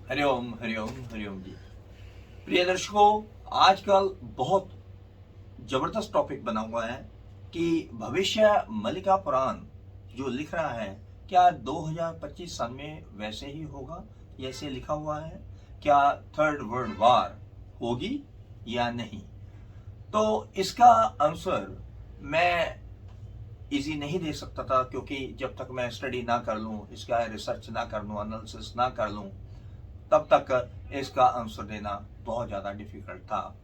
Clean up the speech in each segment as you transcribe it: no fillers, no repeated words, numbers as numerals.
हरिओम हरिओम हरिओम जी। प्रिय दर्शकों, आजकल बहुत जबरदस्त टॉपिक बना हुआ है कि भविष्य मल्लिका पुराण जो लिख रहा है, क्या 2025 सन में वैसे ही होगा जैसे लिखा हुआ है? क्या थर्ड वर्ल्ड वार होगी या नहीं? तो इसका आंसर मैं इजी नहीं दे सकता था, क्योंकि जब तक मैं स्टडी ना कर लूँ, इसका रिसर्च ना कर लूँ, एनालिसिस ना कर लूँ, तब तक इसका आंसर देना बहुत ज़्यादा डिफिकल्ट था।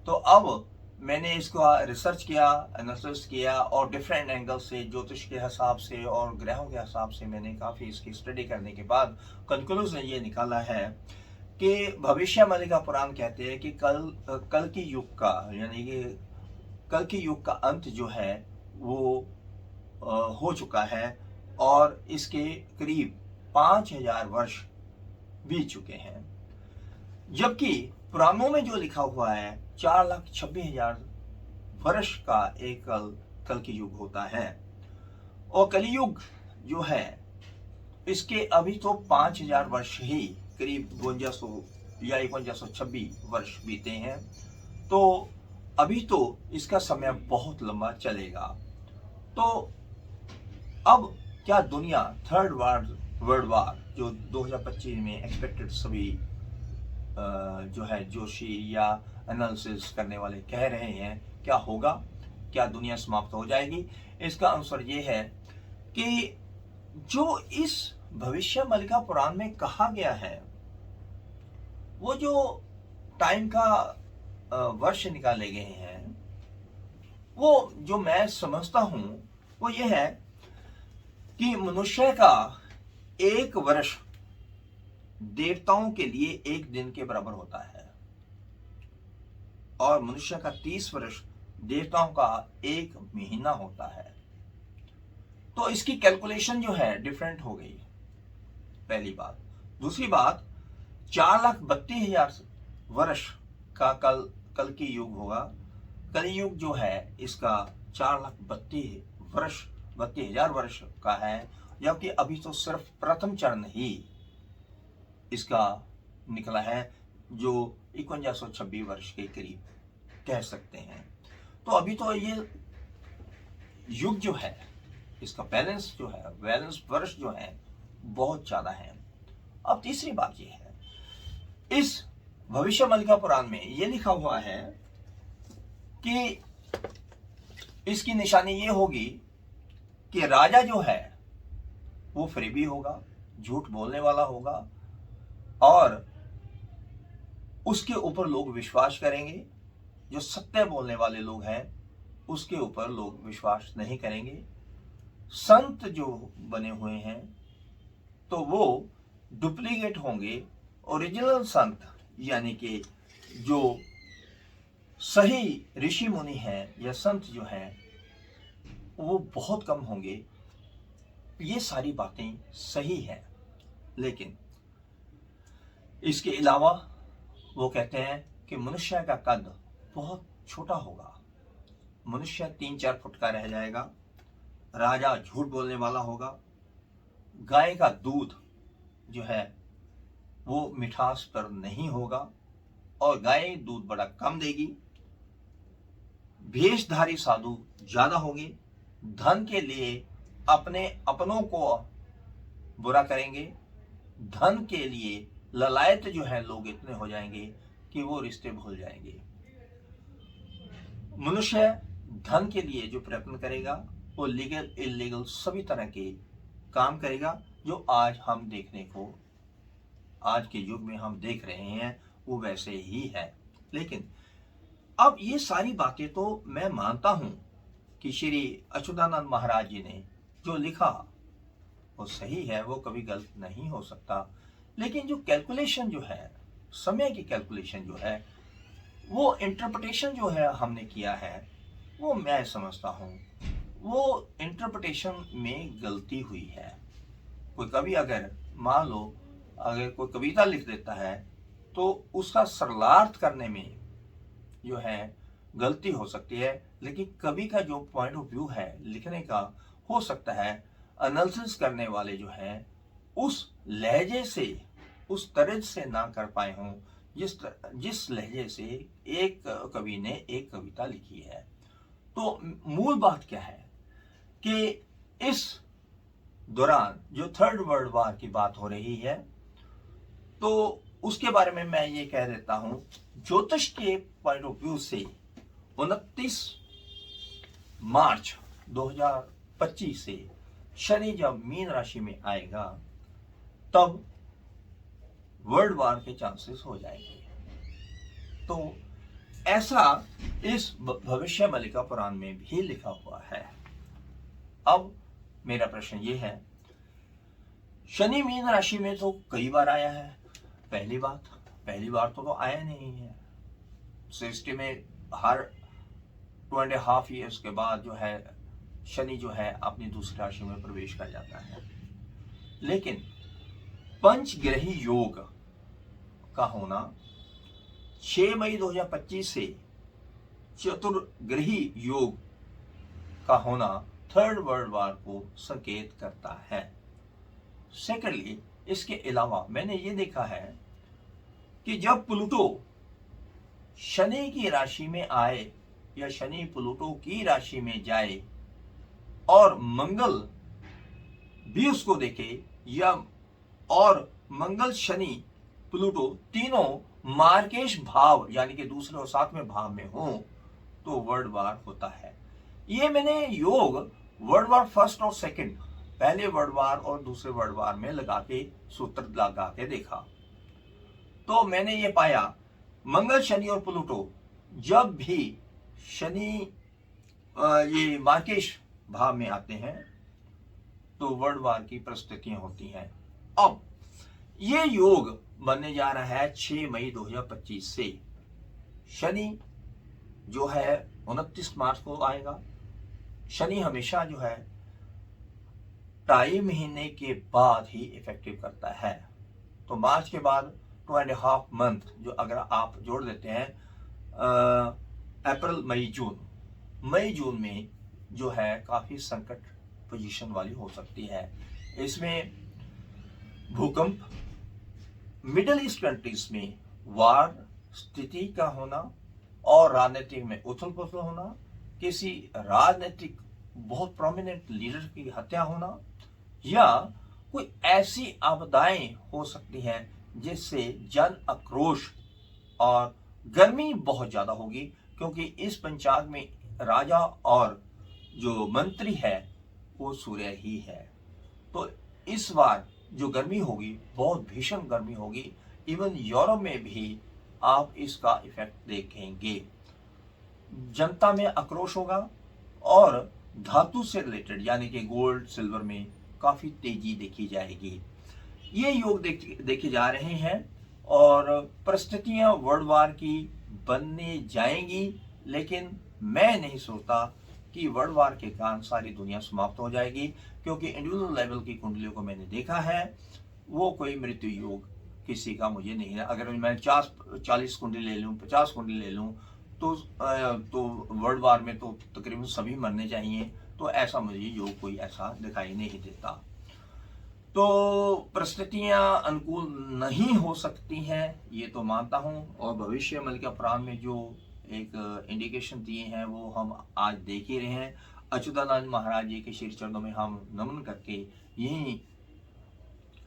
तो अब मैंने इसका रिसर्च किया, एनालिसिस किया, और डिफरेंट एंगल से, ज्योतिष के हिसाब से और ग्रहों के हिसाब से मैंने काफ़ी इसकी स्टडी करने के बाद कंक्लूजन ये निकाला है कि भविष्य मल्लिका पुराण कहते हैं कि कल की युग का, यानी कि कल की युग का अंत जो है वो हो चुका है, और इसके करीब 5,000 वर्ष बीत चुके हैं। जबकि पुराणों में जो लिखा हुआ है 4,26,000 वर्ष का एक कल की युग होता है, और कलयुग जो है इसके अभी तो 5,000 वर्ष ही, करीब 5200 या 5126 वर्ष बीते हैं। तो अभी तो इसका समय बहुत लंबा चलेगा। तो अब क्या दुनिया थर्ड वर्ल्ड वार जो 2025 में एक्सपेक्टेड सभी जो है जोशी या एनालिसिस करने वाले कह रहे हैं, क्या होगा? क्या दुनिया समाप्त हो जाएगी? इसका आंसर ये है कि जो इस भविष्य मल्लिका पुराण में कहा गया है, वो जो टाइम का वर्ष निकाले गए हैं, वो जो मैं समझता हूं वो ये है कि मनुष्य का एक वर्ष देवताओं के लिए एक दिन के बराबर होता है, और मनुष्य का 30 वर्ष देवताओं का एक महीना होता है। तो इसकी कैलकुलेशन जो है डिफरेंट हो गई, पहली बात। दूसरी बात, 4,32,000 वर्ष का कल की युग होगा। कलयुग जो है इसका 4,32,000 वर्ष का है, जबकि अभी तो सिर्फ प्रथम चरण ही इसका निकला है, जो 5126 वर्ष के करीब कह सकते हैं। तो अभी तो ये युग जो है, इसका बैलेंस जो है, बैलेंस वर्ष जो है बहुत ज्यादा है। अब तीसरी बात ये है, इस भविष्य मल्लिका पुराण में ये लिखा हुआ है कि इसकी निशानी ये होगी कि राजा जो है वो फरेबी होगा, झूठ बोलने वाला होगा, और उसके ऊपर लोग विश्वास करेंगे। जो सत्य बोलने वाले लोग हैं उसके ऊपर लोग विश्वास नहीं करेंगे। संत जो बने हुए हैं तो वो डुप्लीकेट होंगे। ओरिजिनल संत, यानी कि जो सही ऋषि मुनि हैं या संत जो हैं, वो बहुत कम होंगे। ये सारी बातें सही हैं, लेकिन इसके अलावा वो कहते हैं कि मनुष्य का कद बहुत छोटा होगा। मनुष्य 3-4 फुट का रह जाएगा। राजा झूठ बोलने वाला होगा। गाय का दूध जो है वो मिठास पर नहीं होगा, और गाय दूध बड़ा कम देगी। भेषधारी साधु ज्यादा होंगे। धन के लिए अपने अपनों को बुरा करेंगे। धन के लिए ललायत जो है लोग इतने हो जाएंगे कि वो रिश्ते भूल जाएंगे। मनुष्य धन के लिए जो प्रयत्न करेगा वो लीगल इलीगल सभी तरह के काम करेगा, जो आज हम देखने को, आज के युग में हम देख रहे हैं, वो वैसे ही है। लेकिन अब ये सारी बातें तो मैं मानता हूं कि श्री अच्युतानंद महाराज जी ने जो लिखा वो सही है, वो कभी गलत नहीं हो सकता। लेकिन जो कैलकुलेशन जो है, समय की कैलकुलेशन जो है, वो इंटरप्रिटेशन जो है हमने किया है, वो मैं समझता हूं वो इंटरप्रिटेशन में गलती हुई है। कोई कभी अगर मान लो अगर कोई कविता लिख देता है तो उसका सरलार्थ करने में जो है गलती हो सकती है, लेकिन कवि का जो पॉइंट ऑफ व्यू है लिखने का, हो सकता है एनालिसिस करने वाले जो है उस लहजे से, उस तरज से ना कर पाए हों जिस लहजे से एक कवि ने एक कविता लिखी है। तो मूल बात क्या है कि इस दौरान जो थर्ड वर्ल्ड वार की बात हो रही है, तो उसके बारे में मैं ये कह देता हूं, ज्योतिष के पॉइंट ऑफ व्यू से 29 मार्च 2025 से शनि जब मीन राशि में आएगा तब वर्ल्ड वार के चांसेस हो जाएंगे। तो ऐसा इस भविष्य मलिका पुराण में भी लिखा हुआ है। अब मेरा प्रश्न ये है, शनि मीन राशि में तो कई बार आया है, पहली बार तो आया नहीं है। सृष्टि में हर 2.5 ईयर्स के बाद जो है शनि जो है अपनी दूसरी राशि में प्रवेश कर जाता है। लेकिन पंचग्रही योग का होना 6 मई 2025 से चतुर्ग्रही योग का होना थर्ड वर्ल्ड वार को संकेत करता है। सेकेंडली, इसके अलावा मैंने ये देखा है कि जब प्लूटो शनि की राशि में आए या शनि प्लूटो की राशि में जाए और मंगल भी उसको देखे या और मंगल शनि प्लूटो तीनों मार्केश भाव यानी कि दूसरे और सातवें भाव में हो तो वर्ल्ड वार होता है। ये मैंने योग वर्ल्ड वार फर्स्ट और सेकंड, पहले वर्ल्ड वार और दूसरे वर्ल्ड वार में लगा के सूत्र लगा के देखा, तो मैंने ये पाया मंगल शनि और प्लूटो जब भी शनि ये मार्केश भाव में आते हैं तो वर्ल्ड वार की परिस्थितियां होती हैं। अब ये योग बनने जा रहा है 6 मई 2025 से। शनि जो है 29 मार्च को आएगा। शनि हमेशा जो है 2.5 महीने के बाद ही इफेक्टिव करता है। तो मार्च के बाद 2.5 मंथ जो अगर आप जोड़ देते हैं अप्रैल मई जून में जो है काफी संकट पोजीशन वाली हो सकती है। इसमें भूकंप, मिडिल ईस्ट कंट्रीज में वार स्थिति का होना और राजनीतिक में उथल पुथल होना, किसी राजनीतिक बहुत प्रोमिनेंट लीडर की हत्या होना या कोई ऐसी आपदाएं हो सकती हैं जिससे जन आक्रोश और गर्मी बहुत ज्यादा होगी, क्योंकि इस पंचांग में राजा और जो मंत्री है वो सूर्य ही है। तो इस बार जो गर्मी होगी बहुत भीषण गर्मी होगी। इवन यूरोप में भी आप इसका इफेक्ट देखेंगे। जनता में आक्रोश होगा और धातु से रिलेटेड यानी कि गोल्ड सिल्वर में काफी तेजी देखी जाएगी। ये योग देखे जा रहे हैं और परिस्थितियां वर्ल्ड वार की बनने जाएंगी, लेकिन मैं नहीं सोचता कि वर्ल्ड वार के कारण सारी दुनिया समाप्त हो जाएगी, क्योंकि इंडिविजुअल लेवल की कुंडलियों को मैंने देखा है, वो कोई मृत्यु योग किसी का मुझे नहीं है। अगर मैं 40 कुंडली ले लूं, 50 कुंडली ले लूं तो वर्ल्ड वार में तो तकरीबन सभी मरने चाहिए। तो ऐसा मुझे योग कोई ऐसा दिखाई नहीं देता। तो परिस्थितियां अनुकूल नहीं हो सकती हैं, ये तो मानता हूं। और भविष्य मलिका पुराण में जो एक इंडिकेशन दिए हैं वो हम आज देख ही रहे हैं। अच्युतानंद महाराज जी के श्री चरणों में हम नमन करके यही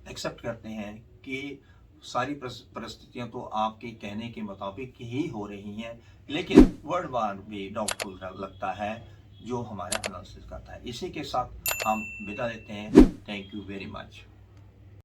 एक्सेप्ट करते हैं कि सारी परिस्थितियां तो आपके कहने के मुताबिक ही हो रही हैं, लेकिन वर्ल्ड वार भी डाउटफुल लगता है जो हमारे एनालिसिस करता है। इसी के साथ हम विदा लेते हैं। Thank you very much.